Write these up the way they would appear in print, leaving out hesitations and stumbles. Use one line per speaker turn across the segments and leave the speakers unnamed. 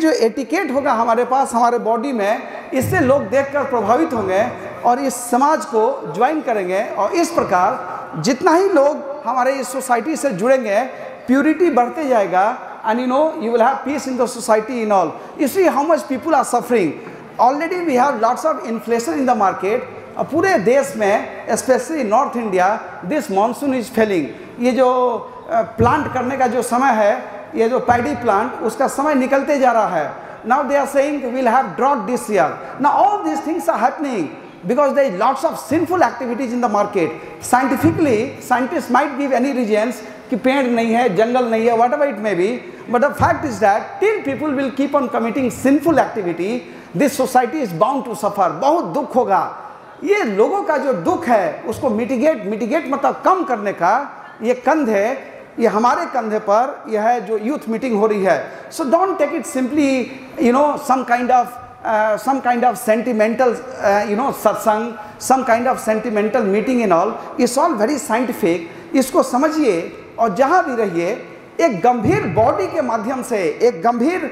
जो एटिकेट होगा हमारे पास हमारे बॉडी में, इससे लोग देखकर प्रभावित होंगे और इस समाज को ज्वाइन करेंगे। और इस प्रकार जितना ही लोग हमारे इस सोसाइटी से जुड़ेंगे, प्योरिटी बढ़ते जाएगा, and you will have peace in the society in all. You see how much people are suffering. Already we have lots of inflation in the market. पूरे देश में specially north India this monsoon is failing. ये जो plant करने का जो समय है, ये जो पैडी प्लांट, उसका समय निकलते जा रहा है। Now they are saying we will have drought this year. Now all this things are happening because there is lots of sinful activities in the market. Scientifically, scientists might give any reasons कि पेड़ नहीं है, जंगल नहीं है, whatever it may be, but the fact is that till people will keep on committing sinful activity, this society is bound to suffer. बहुत दुख होगा। ये लोगों का जो दुख है उसको मिटिगेट मतलब कम करने का ये कंधे, ये हमारे कंधे पर यह है जो यूथ मीटिंग हो रही है। So don't take it simply some kind of sentimental satsang, some kind of sentimental meeting and all. It's all very scientific. इसको समझिए और जहाँ भी रहिए एक गंभीर बॉडी के माध्यम से, एक गंभीर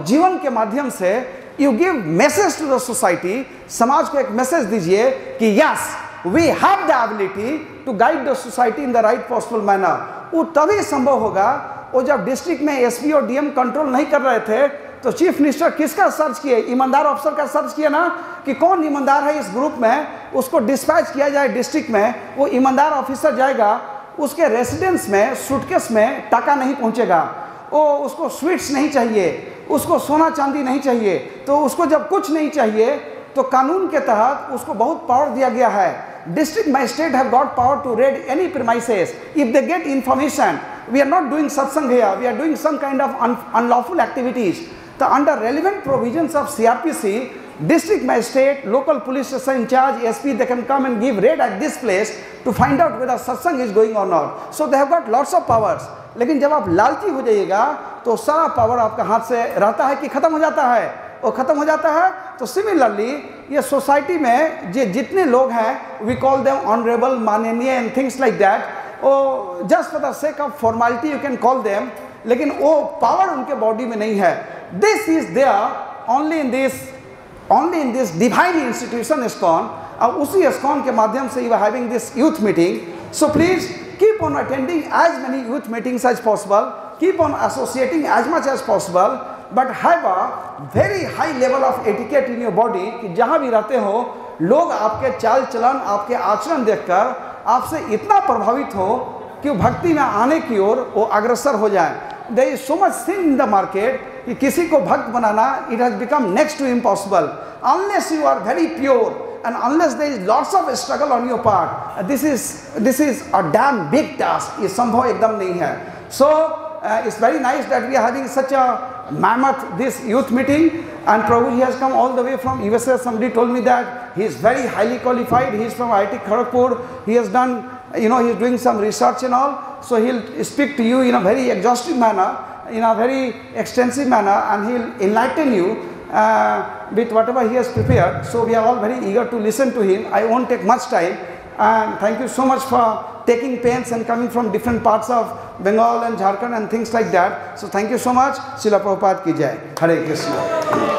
जीवन के माध्यम से you give message to the society. समाज को एक मैसेज दीजिए कि yes we have the ability to guide the society in the right possible manner. वो तभी संभव होगा। वो जब डिस्ट्रिक्ट में एसपी और डीएम कंट्रोल नहीं कर रहे थे तो चीफ मिनिस्टर किसका सर्च किए? ईमानदार अफसर का सर्च किया ना, कि कौन ईमानदार है इस ग्रुप में, उसको डिस्पैच किया जाए डिस्ट्रिक्ट में। वो ईमानदार ऑफिसर जाएगा, उसके रेसिडेंस में सूटकेस में टाका नहीं पहुंचेगा, उसको स्वीट्स नहीं चाहिए, उसको सोना चांदी नहीं चाहिए। तो उसको जब कुछ नहीं चाहिए तो कानून के तहत उसको बहुत पावर दिया गया है। District magistrate have got power to raid any premises if they get information. We are not doing satsang here, we are doing some kind of unlawful activities. So under relevant provisions of CRPC, district magistrate, local police station in charge, SP, they can come and give raid at this place to find out whether satsang is going or not. So they have got lots of powers. लेकिन जब आप लालची हो जाइएगा तो सारा power आपका हाथ से रहता है कि खत्म हो जाता है, और ख़त्म हो जाता है। तो सिमिलरली ये सोसाइटी में जितने लोग हैं, वी कॉल देम ऑनरेबल, माननीय and things like that. Oh just for the sake of formality you can call them, लेकिन वो पावर उनके बॉडी में नहीं है। This is there only in this divine institution ISKCON. और उसी इस्कॉन के माध्यम से you are having this youth meeting. So please keep on attending as many youth meetings as possible, keep on associating as much as possible, but have a very high level of etiquette in your body कि जहाँ भी रहते हो लोग आपके चाल चलन, आपके आचरण देखकर आपसे इतना प्रभावित हो कि भक्ति में आने की ओर वो अग्रसर हो जाए। There is so much sin in the market कि किसी को भक्त बनाना it has become next to impossible unless you are very pure and unless there is lots of struggle on your part. This is a damn big task. ये संभव एकदम नहीं है। So it's very nice that we are having such a mammoth this youth meeting, and Prabhu he has come all the way from USA. Somebody told me that he is very highly qualified. He is from IIT Kharagpur. He has done, he is doing some research and all. So he'll speak to you in a very exhaustive manner, in a very extensive manner, and he'll enlighten you with whatever he has prepared. So we are all very eager to listen to him. I won't take much time, and thank you so much for taking pains and coming from different parts of Bengal and Jharkhand and things like that. So thank you so much. Srila Prabhupada ki jai. Hare Krishna.